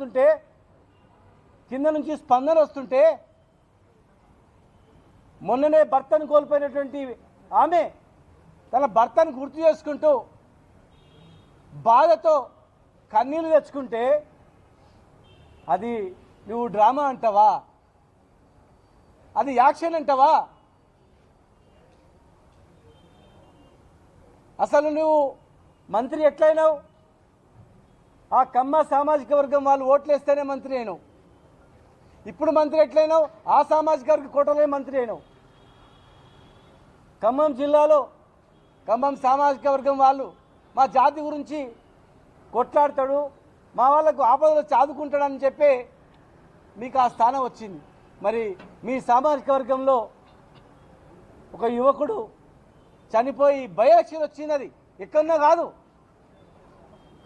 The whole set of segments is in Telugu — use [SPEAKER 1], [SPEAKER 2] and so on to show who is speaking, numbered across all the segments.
[SPEAKER 1] వస్తుంటే, కింద నుంచి స్పందన వస్తుంటే, మొన్ననే భర్తను కోల్పోయినటువంటి ఆమె తన భర్తను గుర్తు చేసుకుంటూ బాధతో కన్నీళ్లు తెచ్చుకుంటే అది నువ్వు డ్రామా అంటావా? అది యాక్షన్ అంటావా? అసలు నువ్వు మంత్రి ఎట్లయినావు? ఆ కమ్మ సామాజిక వర్గం వాళ్ళు ఓట్లేస్తేనే మంత్రి అయినావు. ఇప్పుడు మంత్రి ఎట్లయినావు? ఆ సామాజిక వర్గ కోటలే మంత్రి అయినావు. ఖమ్మం జిల్లాలో ఖమ్మం సామాజిక వర్గం వాళ్ళు మా జాతి గురించి కొట్లాడతాడు, మా వాళ్ళకు ఆపదలో చాదుకుంటాడని చెప్పి మీకు ఆ స్థానం వచ్చింది. మరి మీ సామాజిక వర్గంలో ఒక యువకుడు చనిపోయి బై ఎలక్షన్ వచ్చినది ఎక్కడన్నా కాదు,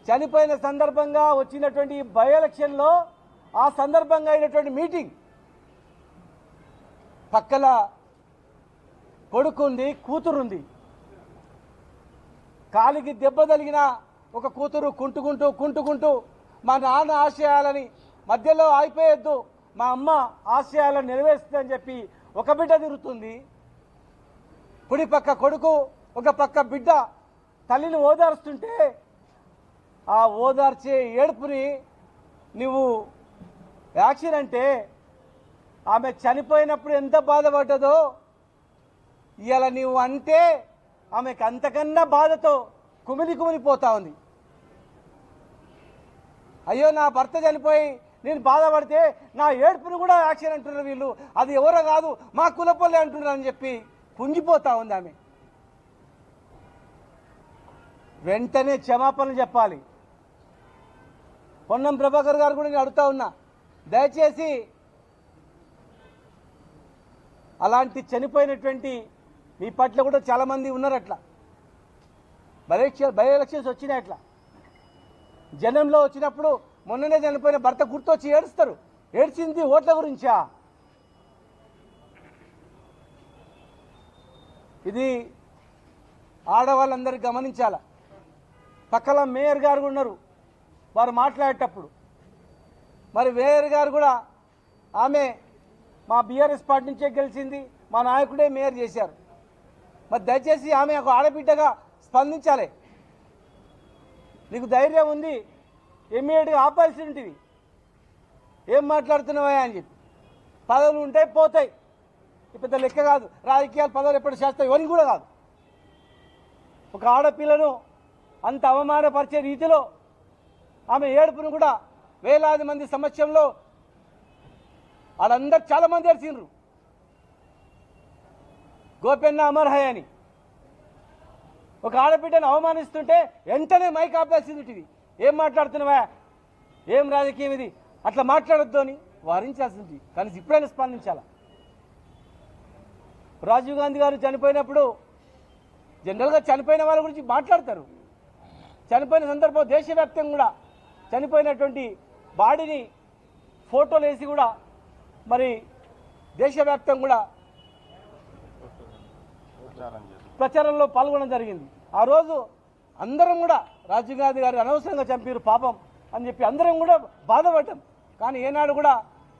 [SPEAKER 1] చనిపోయిన సందర్భంగా వచ్చినటువంటి బై ఎలక్షన్లో ఆ సందర్భంగా అయినటువంటి మీటింగ్ పక్కల కొడుకుంది, కూతురుంది. కాలికి దెబ్బ తగిలిన ఒక కూతురు కుంటుకుంటూ మా నాన్న ఆశయాలని మధ్యలో ఆగిపోయొద్దు, మా అమ్మ ఆశయాలను నెరవేరుస్తుందని చెప్పి ఒక బిడ్డ తిరుగుతుంది. కుడి పక్క కొడుకు, ఒక పక్క బిడ్డ తల్లిని ఓదార్స్తుంటే ఆ ఓదార్చే ఏడుపుని నువ్వు యాక్షన్ అంటే ఆమె చనిపోయినప్పుడు ఎంత బాధపడ్డదో ఇవాళ నువ్వు అంటే ఆమెకు అంతకన్నా బాధతో కుమిలిపోతా ఉంది. అయ్యో నా భర్త చనిపోయి నేను బాధపడితే నా ఏడుపును కూడా యాక్షన్ అంటున్నారు వీళ్ళు, అది ఎవరో కాదు మా కులపల్లె అంటున్నారు అని చెప్పి కుంగిపోతా ఉంది ఆమె. వెంటనే క్షమాపణలు చెప్పాలి. పొన్నం ప్రభాకర్ గారు కూడా నేను అడుగుతా ఉన్నా, దయచేసి అలాంటి చనిపోయినటువంటి మీ పట్ల కూడా చాలామంది ఉన్నారు అట్లా, బై ఎలక్షన్స్ వచ్చినాయి అట్లా జనంలో వచ్చినప్పుడు మొన్ననే చనిపోయిన భర్త గుర్తొచ్చి ఏడుస్తారు. ఏడ్చింది ఓట్ల గురించా? ఇది ఆడవాళ్ళందరూ గమనించాల. పక్కల మేయర్ గారు ఉన్నారు, వారు మాట్లాడేటప్పుడు మరి మేయర్ గారు కూడా ఆమె మా బీఆర్ఎస్ పార్టీ నుంచే గెలిచింది, మా నాయకుడే మేయర్ చేశారు. మరి దయచేసి ఆమె ఒక ఆడబిడ్డగా స్పందించాలి. నీకు ధైర్యం ఉంది ఇమ్మీడియట్గా ఆపాల్సి ఉంటుంది. ఏం మాట్లాడుతున్నావా అని చెప్పి. పదవులు ఉంటాయి పోతాయి, పెద్ద లెక్క కాదు. రాజకీయాలు పదవులు ఎప్పుడు చేస్తాయి ఇవన్నీ కూడా కాదు. ఒక ఆడపిల్లను అంత అవమానపరిచే రీతిలో ఆమె ఏడుపును కూడా వేలాది మంది సమక్షంలో వాళ్ళందరూ చాలామంది ఏడ్చిండ్రు. గోపెన్న అమర్హయ్ అని ఒక ఆడబిడ్డను అవమానిస్తుంటే వెంటనే మైక్ ఆపేసింది. ఏం మాట్లాడుతున్నావా, ఏం రాజకీయం ఇది, అట్లా మాట్లాడొద్దు అని వారించాల్సింది. కానీ ఇప్పుడైనా స్పందించాలా. రాజీవ్ గాంధీ గారు చనిపోయినప్పుడు జనరల్గా చనిపోయిన వాళ్ళ గురించి మాట్లాడతారు. చనిపోయిన సందర్భం దేశవ్యాప్తంగా కూడా చనిపోయినటువంటి బాడీని ఫోటోలు వేసి కూడా మరి దేశవ్యాప్తంగా కూడా ప్రచారంలో పాల్గొనడం జరిగింది. ఆ రోజు అందరం కూడా రాజీవ్ గాంధీ గారు అనవసరంగా చంపారు పాపం అని చెప్పి అందరం కూడా బాధపడ్డాం. కానీ ఏనాడు కూడా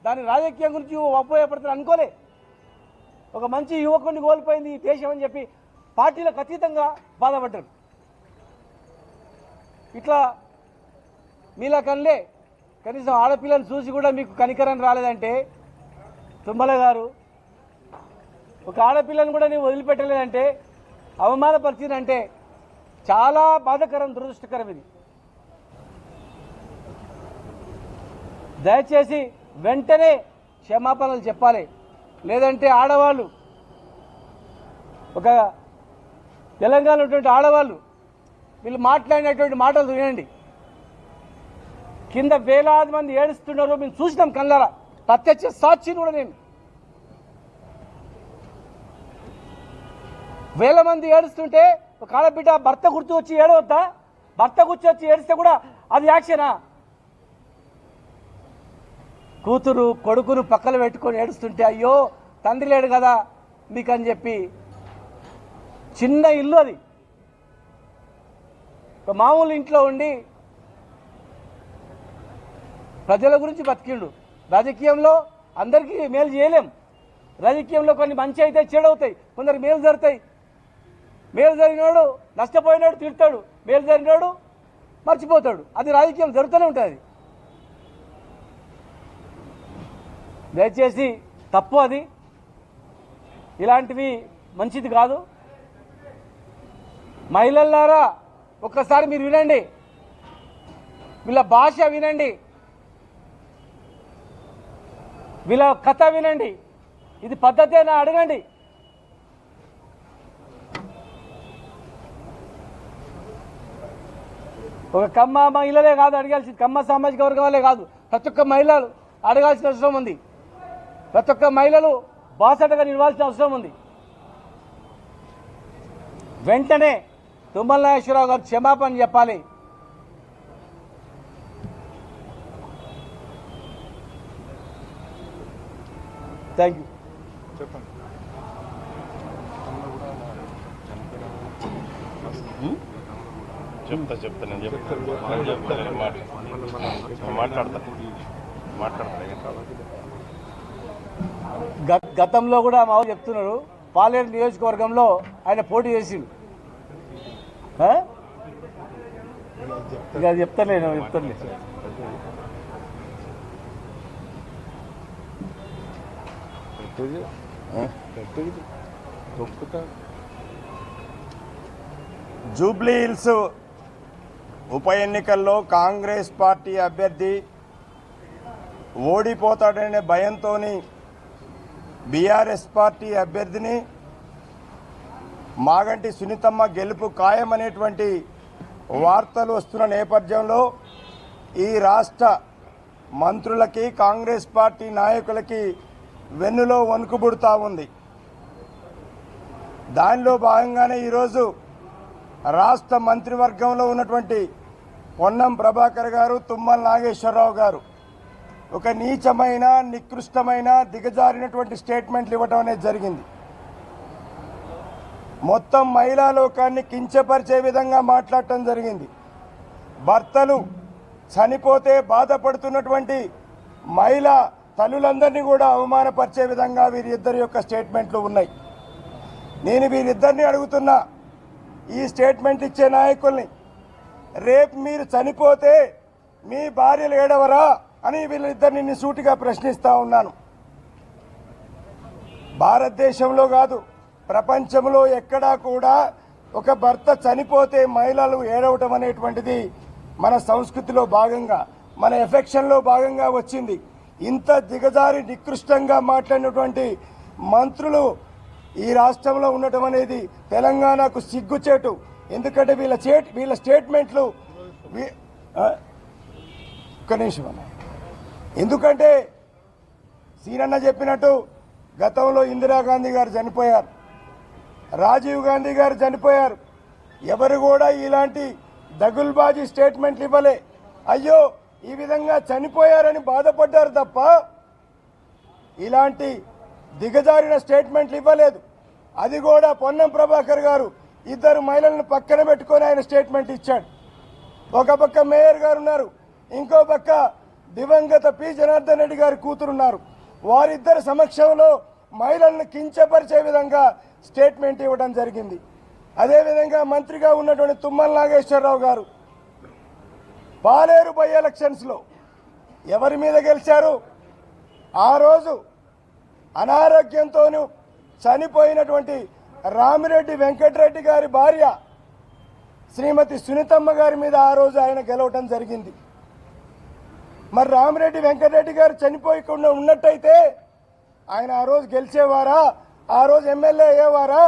[SPEAKER 1] దాని రాజకీయం గురించి ఉపయోగపడుతుంది అనుకోలే. ఒక మంచి యువకుడిని కోల్పోయింది ఈ దేశం అని చెప్పి పార్టీలకు అతీతంగా బాధపడ్డారు. ఇట్లా మీలా కనలే కనీసం ఆడపిల్లని చూసి కూడా మీకు కనికరం రాలేదంటే తుమ్మల గారు, ఒక ఆడపిల్లని కూడా నీవు వదిలిపెట్టలేదంటే, అవమానపరిచిందంటే చాలా బాధాకరం, దురదృష్టకరం. ఇది దయచేసి వెంటనే క్షమాపణలు చెప్పాలి. లేదంటే ఆడవాళ్ళు, ఒక తెలంగాణ ఉన్నటువంటి ఆడవాళ్ళు వీళ్ళు మాట్లాడినటువంటి మాటలు వినండి. కింద వేలాది మంది ఏడుస్తున్నారు, మేము చూసినాం కళ్ళారా, ప్రత్యక్ష సాక్షిని కూడా నేను. వేల మంది ఏడుస్తుంటే ఒక ఆడబిడ్డ భర్త గుర్తు వచ్చి ఏడవద్దా? భర్త గుర్తు వచ్చి ఏడిస్తే కూడా అది యాక్షనా? కూతురు కొడుకును పక్కన పెట్టుకొని ఏడుస్తుంటే అయ్యో తండ్రి లేడు కదా మీకని చెప్పి, చిన్న ఇల్లు అది, ఒక మామూలు ఇంట్లో ఉండి ప్రజల గురించి బతికిండు. రాజకీయంలో అందరికీ మేలు చేయలేం. రాజకీయంలో కొన్ని మంచి అయితే చెడవుతాయి, కొందరు మేలు జరుగుతాయి. మేలు జరిగినోడు నష్టపోయినాడు తిడతాడు, మేలు జరిగినోడు మర్చిపోతాడు. అది రాజకీయం జరుగుతూనే ఉంటుంది. దయచేసి తప్పు అది, ఇలాంటివి మంచిది కాదు. మహిళలారా ఒక్కసారి మీరు వినండి, వీళ్ళ భాష వినండి, వీళ్ళ కథ వినండి. ఇది పద్ధతేనా అడగండి. ఒక కమ్మ మహిళలే కాదు అడగాల్సింది, కమ్మ సామాజిక వర్గం వాళ్ళే కాదు, ప్రతి ఒక్క మహిళలు అడగాల్సిన అవసరం ఉంది. ప్రతి ఒక్క మహిళలు బాసటగా నిలవాల్సిన అవసరం ఉంది. వెంటనే తుమ్మల నాగేశ్వరరావు గారు క్షమాపణ చెప్పాలి. Thank you.
[SPEAKER 2] చెప్పండి.
[SPEAKER 3] చెప్తా నేను మాట్లాడతా.
[SPEAKER 1] గతంలో కూడా మా వాళ్ళు చెప్తున్నారు, పాలేరు నియోజకవర్గంలో ఆయన పోటీ చేసిండు. ఇక అది చెప్తాను.
[SPEAKER 2] జూబ్లీ హిల్స్ ఉప ఎన్నికల్లో కాంగ్రెస్ పార్టీ అభ్యర్థి ఓడిపోతాడనే భయంతో బీఆర్ఎస్ పార్టీ అభ్యర్థిని మాగంటి సునీతమ్మ గెలుపు ఖాయమనేటువంటి వార్తలు వస్తున్న నేపథ్యంలో ఈ రాష్ట్ర మంత్రులకి కాంగ్రెస్ పార్టీ నాయకులకి వెన్నులో వణుకుబుడుతూ ఉంది. దానిలో భాగంగానే ఈరోజు రాష్ట్ర మంత్రివర్గంలో ఉన్నటువంటి పొన్నం ప్రభాకర్ గారు, తుమ్మల నాగేశ్వరరావు గారు ఒక నీచమైన, నికృష్టమైన, దిగజారినటువంటి స్టేట్మెంట్లు ఇవ్వడం అనేది జరిగింది. మొత్తం మహిళా లోకాన్ని కించపరిచే విధంగా మాట్లాడటం జరిగింది. భర్తలు చనిపోతే బాధపడుతున్నటువంటి మహిళా తల్లులందరినీ కూడా అవమానపరిచే విధంగా వీరిద్దరి యొక్క స్టేట్మెంట్లు ఉన్నాయి. నేను వీరిద్దరిని అడుగుతున్నా, ఈ స్టేట్మెంట్ ఇచ్చే నాయకుల్ని, రేపు మీరు చనిపోతే మీ భార్యలు ఏడవరా అని వీళ్ళిద్దరిని సూటిగా ప్రశ్నిస్తూ ఉన్నాను. భారతదేశంలో కాదు, ప్రపంచంలో ఎక్కడా కూడా ఒక భర్త చనిపోతే మహిళలు ఏడవటం అనేటువంటిది మన సంస్కృతిలో భాగంగా, మన ఎఫెక్షన్లో భాగంగా వచ్చింది. ఇంత దిగజారి నికృష్టంగా మాట్లాడినటువంటి మంత్రులు ఈ రాష్ట్రంలో ఉండటం అనేది తెలంగాణకు సిగ్గుచేటు. ఎందుకంటే వీళ్ళ స్టేట్మెంట్లు ఒక్క నిమిషం అన్న, ఎందుకంటే సీనన్న చెప్పినట్టు గతంలో ఇందిరాగాంధీ గారు చనిపోయారు, రాజీవ్ గాంధీ గారు చనిపోయారు. ఎవరు కూడా ఇలాంటి దగుల్బాజీ స్టేట్మెంట్లు ఇవ్వలే. అయ్యో ఈ విధంగా చనిపోయారని బాధపడ్డారు తప్ప ఇలాంటి దిగజారిన స్టేట్మెంట్లు ఇవ్వలేదు. అది కూడా పొన్నం ప్రభాకర్ గారు ఇద్దరు మహిళలను పక్కన పెట్టుకొని ఆయన స్టేట్మెంట్ ఇచ్చాడు. ఒక పక్క మేయర్ గారు ఉన్నారు, ఇంకో పక్క దివంగత పి జనార్దన్ రెడ్డి గారి కూతురున్నారు. వారిద్దరి సమక్షంలో మహిళలను కించపరిచే విధంగా స్టేట్మెంట్ ఇవ్వడం జరిగింది. అదేవిధంగా మంత్రిగా ఉన్నటువంటి తుమ్మల నాగేశ్వరరావు గారు పాలేరు బై ఎలక్షన్స్లో ఎవరి మీద గెలిచారు? ఆ రోజు అనారోగ్యంతో చనిపోయినటువంటి రామిరెడ్డి వెంకటరెడ్డి గారి భార్య శ్రీమతి సునీతమ్మ గారి మీద ఆ రోజు ఆయన గెలవటం జరిగింది. మరి రామిరెడ్డి వెంకటరెడ్డి గారు చనిపోయకుండా ఉన్నట్టయితే ఆయన ఆ రోజు గెలిచేవారా? ఆ రోజు ఎమ్మెల్యే అయ్యేవారా?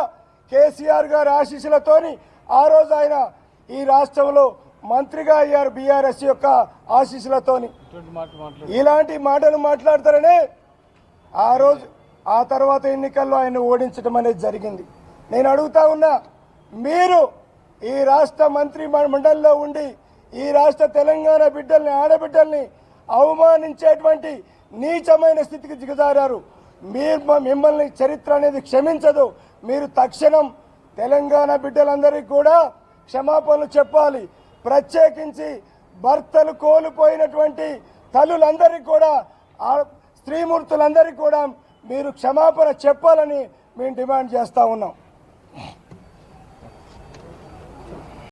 [SPEAKER 2] కేసీఆర్ గారి ఆశీస్సులతోని ఆ రోజు ఆయన ఈ రాష్ట్రంలో మంత్రిగా అయ్యారు, బీఆర్ఎస్ యొక్క ఆశీస్సులతోని. ఇలాంటి మాటలు మాట్లాడతారనే ఆ రోజు ఆ తర్వాత ఎన్నికల్లో ఆయన ఓడించడం అనేది జరిగింది. నేను అడుగుతా ఉన్నా, మీరు ఈ రాష్ట్ర మంత్రి మండలిలో ఉండి ఈ రాష్ట్ర తెలంగాణ బిడ్డల్ని, ఆడబిడ్డల్ని అవమానించేటువంటి నీచమైన స్థితికి దిగజారారు. మిమ్మల్ని చరిత్ర అనేది క్షమించదు. మీరు తక్షణం తెలంగాణ బిడ్డలందరికీ కూడా క్షమాపణలు చెప్పాలి. ప్రత్యేకించి భర్తలు కోల్పోయినటువంటి తల్లులందరికీ కూడా ఆ స్త్రీమూర్తులందరికీ కూడా మీరు క్షమాపణ చెప్పాలని మేము డిమాండ్ చేస్తూ ఉన్నాం.